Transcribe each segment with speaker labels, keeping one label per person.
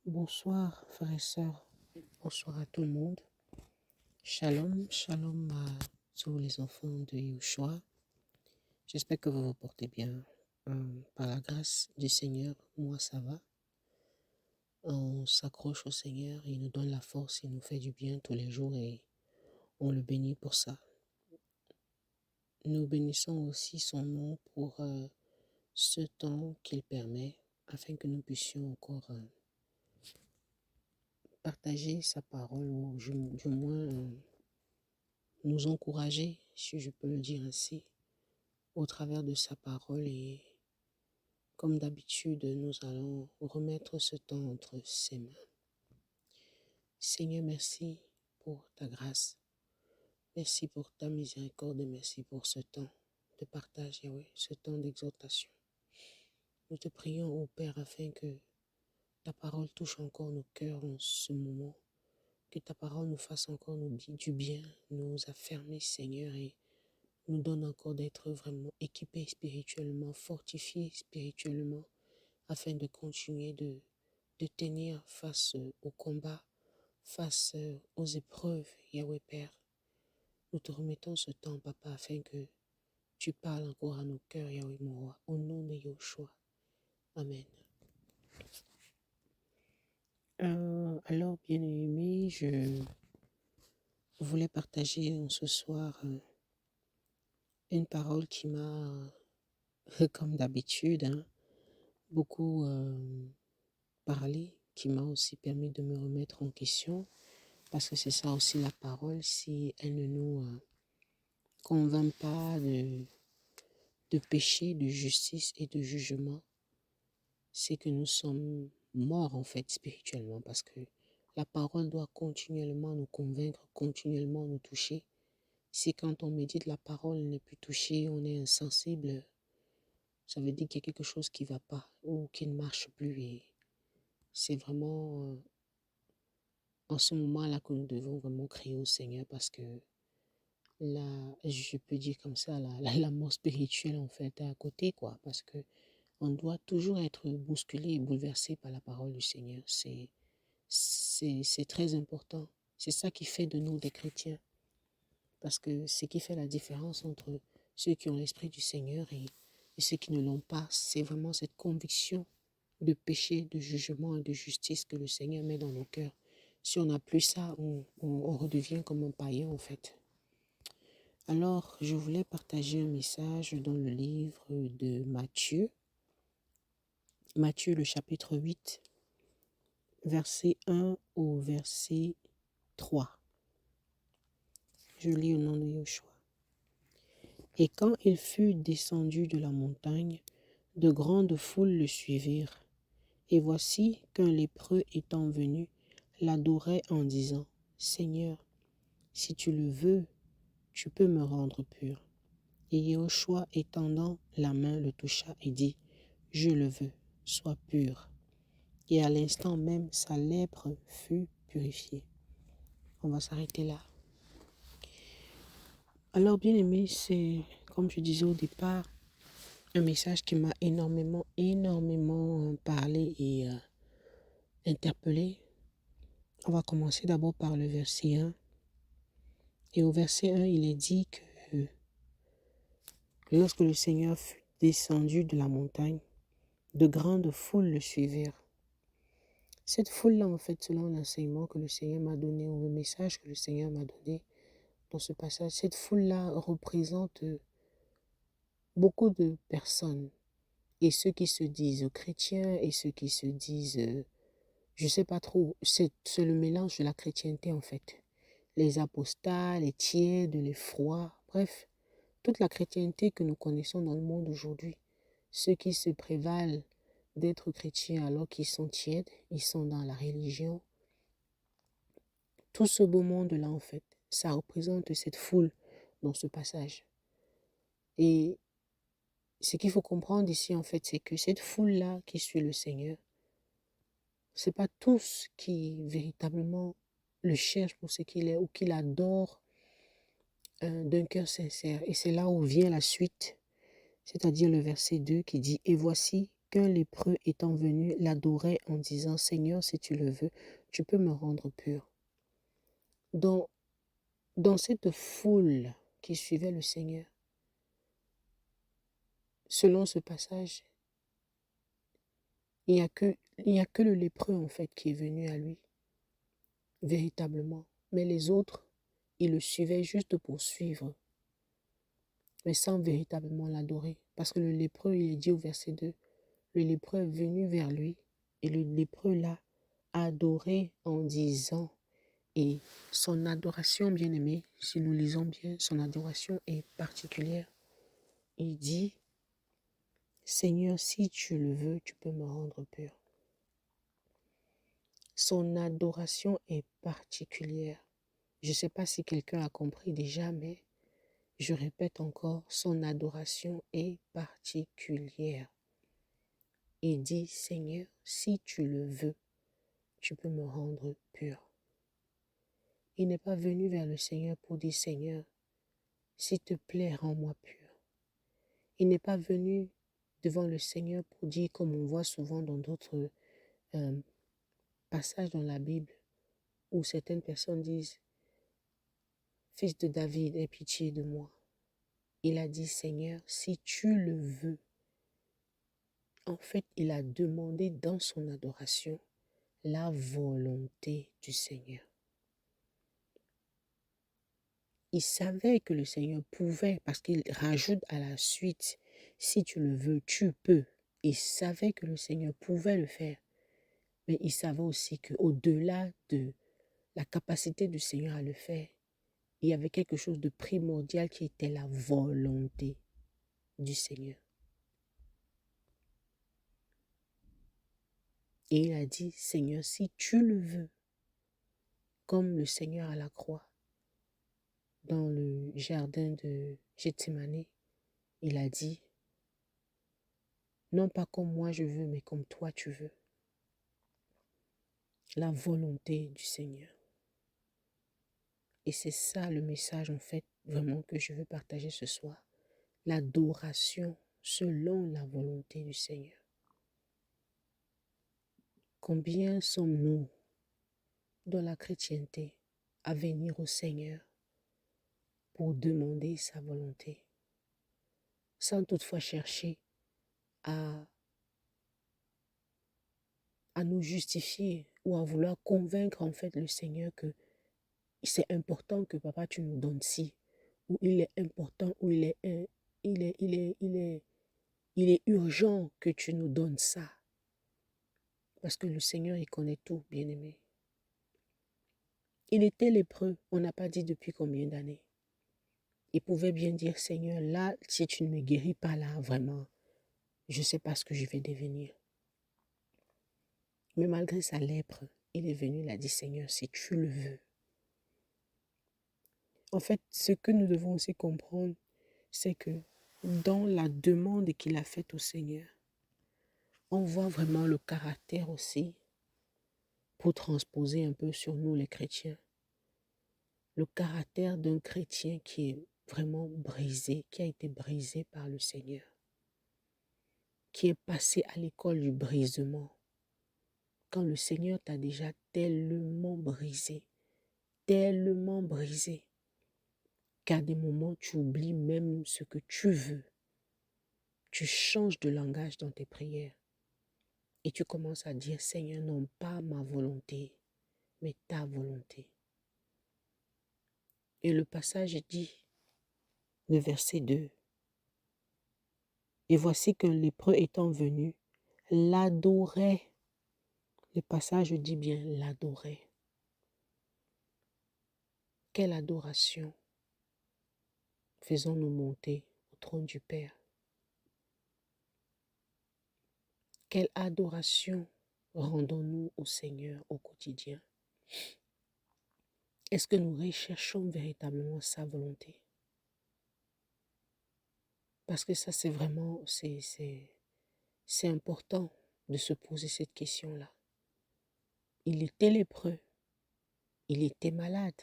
Speaker 1: Bonsoir, frères et sœurs. Bonsoir à tout le monde. Shalom, shalom à tous les enfants de Yahushua. J'espère que vous vous portez bien. Par la grâce du Seigneur, moi ça va. On s'accroche au Seigneur, il nous donne la force, il nous fait du bien tous les jours et on le bénit pour ça. Nous bénissons aussi son nom pour ce temps qu'il permet afin que nous puissions encore partager sa parole ou du moins nous encourager, si je peux le dire ainsi, au travers de sa parole. Et comme d'habitude, nous allons remettre ce temps entre ses mains. Seigneur, merci pour ta grâce. Merci pour ta miséricorde et merci pour ce temps de partage, Yahweh, ce temps d'exhortation. Nous te prions, ô Père, afin que ta parole touche encore nos cœurs en ce moment, que ta parole nous fasse encore du bien, nous affermir, Seigneur, et nous donne encore d'être vraiment équipés spirituellement, fortifiés spirituellement, afin de continuer de tenir face au combat, face aux épreuves, Yahweh Père. Nous te remettons ce temps, Papa, afin que tu parles encore à nos cœurs, Yahweh mon roi, au nom de Yahushua. Amen. Alors, bien-aimés, je voulais partager ce soir une parole qui m'a, comme d'habitude, beaucoup parlé, qui m'a aussi permis de me remettre en question, parce que c'est ça aussi la parole, si elle ne nous convainc pas de péché, de justice et de jugement, c'est que nous sommes morts en fait spirituellement, parce que la parole doit continuellement nous convaincre, continuellement nous toucher. Si quand on médite la parole n'est plus touchée, on est insensible, ça veut dire qu'il y a quelque chose qui ne va pas ou qui ne marche plus. Et c'est vraiment en ce moment-là que nous devons vraiment crier au Seigneur, parce que je peux dire comme ça, la mort spirituelle en fait est à côté, quoi, parce que on doit toujours être bousculé et bouleversé par la parole du Seigneur. C'est très important. C'est ça qui fait de nous des chrétiens, parce que ce qui fait la différence entre ceux qui ont l'esprit du Seigneur et ceux qui ne l'ont pas, c'est vraiment cette conviction de péché, de jugement et de justice que le Seigneur met dans nos cœurs. Si on n'a plus ça, on redevient comme un païen en fait. Alors, je voulais partager un message dans le livre de Matthieu. Matthieu, le chapitre 8, verset 1 au verset 3. Je lis au nom de Yahushua. Et quand il fut descendu de la montagne, de grandes foules le suivirent. Et voici qu'un lépreux étant venu, l'adorait en disant, « Seigneur, si tu le veux, tu peux me rendre pur. » Et Yahushua, étendant la main, le toucha et dit, « Je le veux, sois pur. » Et à l'instant même, sa lèpre fut purifiée. On va s'arrêter là. Alors, bien aimé, c'est, comme je disais au départ, un message qui m'a énormément parlé et interpellé. On va commencer d'abord par le verset 1. Et au verset 1, il est dit que lorsque le Seigneur fut descendu de la montagne, de grandes foules le suivirent. Cette foule-là, en fait, selon l'enseignement que le Seigneur m'a donné, ou le message que le Seigneur m'a donné dans ce passage, cette foule-là représente beaucoup de personnes. Et ceux qui se disent chrétiens et ceux qui se disent, je ne sais pas trop, c'est le mélange de la chrétienté en fait. Les apostats, les tièdes, les froids, bref, toute la chrétienté que nous connaissons dans le monde aujourd'hui. Ceux qui se prévalent d'être chrétiens alors qu'ils sont tièdes, ils sont dans la religion. Tout ce beau monde-là, en fait, ça représente cette foule dans ce passage. Et ce qu'il faut comprendre ici, en fait, c'est que cette foule-là qui suit le Seigneur, ce n'est pas tous qui véritablement le cherchent pour ce qu'il est ou qui l'adorent d'un cœur sincère. Et c'est là où vient la suite, c'est-à-dire le verset 2 qui dit « Et voici qu'un lépreux étant venu l'adorait en disant « Seigneur, si tu le veux, tu peux me rendre pur. » Dans cette foule qui suivait le Seigneur, selon ce passage, il n'y a que le lépreux en fait qui est venu à lui, véritablement. Mais les autres, ils le suivaient juste pour suivre, mais sans véritablement l'adorer. Parce que le lépreux, il est dit au verset 2, le lépreux est venu vers lui et le lépreux l'a adoré en disant, et son adoration, bien aimé, si nous lisons bien, son adoration est particulière. Il dit, Seigneur, si tu le veux, tu peux me rendre pur. Son adoration est particulière. Je ne sais pas si quelqu'un a compris déjà, mais je répète encore, son adoration est particulière. Il dit, Seigneur, si tu le veux, tu peux me rendre pur. Il n'est pas venu vers le Seigneur pour dire, Seigneur, s'il te plaît, rends-moi pur. Il n'est pas venu devant le Seigneur pour dire, comme on voit souvent dans d'autres passages dans la Bible, où certaines personnes disent, Fils de David, aie pitié de moi. Il a dit, Seigneur, si tu le veux. En fait, il a demandé dans son adoration la volonté du Seigneur. Il savait que le Seigneur pouvait, parce qu'il rajoute à la suite, si tu le veux, tu peux. Il savait que le Seigneur pouvait le faire. Mais il savait aussi qu'au-delà de la capacité du Seigneur à le faire, il y avait quelque chose de primordial qui était la volonté du Seigneur. Et il a dit, Seigneur, si tu le veux, comme le Seigneur à la croix, dans le jardin de Gethsémani, il a dit, non pas comme moi je veux, mais comme toi tu veux. La volonté du Seigneur. Et c'est ça le message en fait, vraiment que je veux partager ce soir. L'adoration selon la volonté du Seigneur. Combien sommes-nous dans la chrétienté à venir au Seigneur pour demander sa volonté, sans toutefois chercher à nous justifier ou à vouloir convaincre en fait le Seigneur que c'est important que papa tu nous donnes ci, ou il est important, ou il est urgent que tu nous donnes ça. Parce que le Seigneur, il connaît tout, bien-aimé. Il était lépreux, on n'a pas dit depuis combien d'années. Il pouvait bien dire, Seigneur, là, si tu ne me guéris pas là, vraiment, je ne sais pas ce que je vais devenir. Mais malgré sa lèpre, il est venu, il a dit, Seigneur, si tu le veux. En fait, ce que nous devons aussi comprendre, c'est que dans la demande qu'il a faite au Seigneur, on voit vraiment le caractère aussi, pour transposer un peu sur nous les chrétiens, le caractère d'un chrétien qui est vraiment brisé, qui a été brisé par le Seigneur, qui est passé à l'école du brisement. Quand le Seigneur t'a déjà tellement brisé, qu'à des moments tu oublies même ce que tu veux. Tu changes de langage dans tes prières et tu commences à dire, Seigneur, non pas ma volonté, mais ta volonté. Et le passage dit, le verset 2, et voici qu'un lépreux étant venu, l'adorait. Le passage dit bien l'adorait. Quelle adoration faisons-nous monter au trône du Père? Quelle adoration rendons-nous au Seigneur au quotidien? Est-ce que nous recherchons véritablement sa volonté? Parce que ça, c'est vraiment, c'est important de se poser cette question-là. Il était lépreux, il était malade,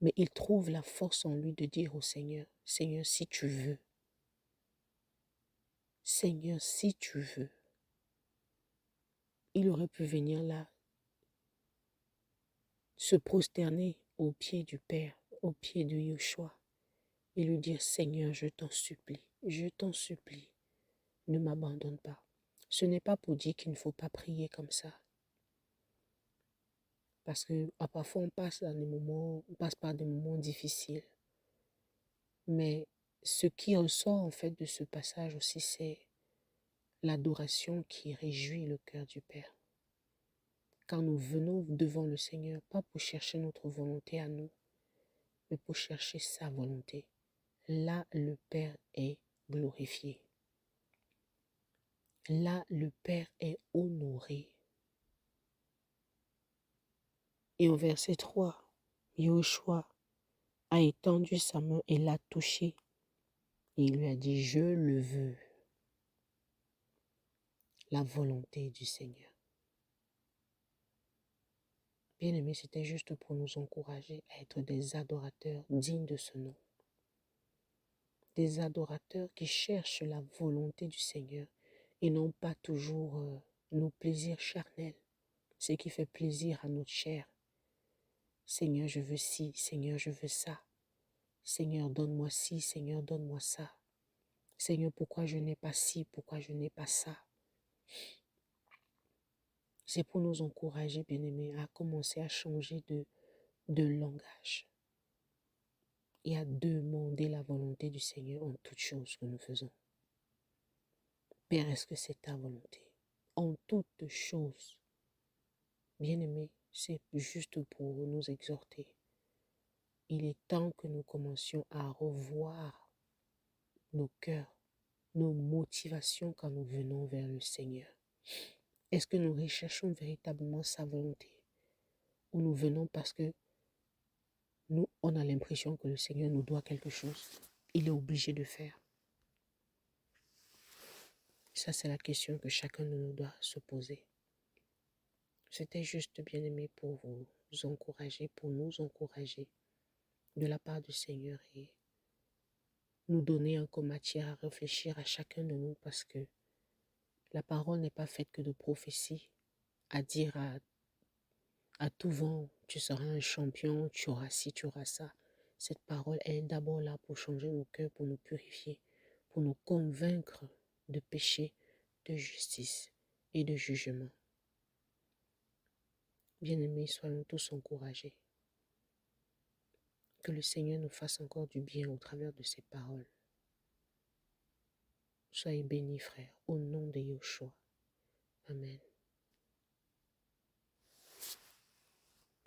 Speaker 1: mais il trouve la force en lui de dire au Seigneur, Seigneur, si tu veux. Seigneur, si tu veux. il aurait pu venir là, se prosterner aux pieds du Père, aux pieds de Yeshua, et lui dire, Seigneur, je t'en supplie, ne m'abandonne pas. Ce n'est pas pour dire qu'il ne faut pas prier comme ça. Parce que parfois on passe par des moments difficiles. Mais ce qui ressort en fait de ce passage aussi, c'est l'adoration qui réjouit le cœur du Père. Quand nous venons devant le Seigneur, pas pour chercher notre volonté à nous, mais pour chercher sa volonté. Là, le Père est glorifié. Là, le Père est honoré. Et au verset 3, Yoshua a étendu sa main et l'a touché. Et il lui a dit, je le veux. La volonté du Seigneur. Bien-aimés, c'était juste pour nous encourager à être des adorateurs dignes de ce nom. Des adorateurs qui cherchent la volonté du Seigneur et non pas toujours nos plaisirs charnels, ce qui fait plaisir à notre chair. Seigneur, je veux ci, Seigneur, je veux ça. Seigneur, donne-moi ci, Seigneur, donne-moi ça. Seigneur, pourquoi je n'ai pas ci, pourquoi je n'ai pas ça. C'est pour nous encourager, bien-aimés, à commencer à changer de langage et à demander la volonté du Seigneur en toutes choses que nous faisons. Père, est-ce que c'est ta volonté? En toutes choses. Bien-aimés, c'est juste pour nous exhorter. Il est temps que nous commencions à revoir nos cœurs, nos motivations quand nous venons vers le Seigneur. Est-ce que nous recherchons véritablement sa volonté? Ou nous venons parce que on a l'impression que le Seigneur nous doit quelque chose. Il est obligé de faire. Ça, c'est la question que chacun de nous doit se poser. C'était juste, bien-aimé, pour vous encourager, pour nous encourager de la part du Seigneur et nous donner encore matière à réfléchir à chacun de nous parce que la parole n'est pas faite que de prophéties, à dire à tout vent, tu seras un champion, tu auras ci, tu auras ça. Cette parole, elle est d'abord là pour changer nos cœurs, pour nous purifier, pour nous convaincre de péché, de justice et de jugement. Bien-aimés, soyons tous encouragés. Que le Seigneur nous fasse encore du bien au travers de ses paroles. Soyez bénis, frères, au nom de Yeshua. Amen.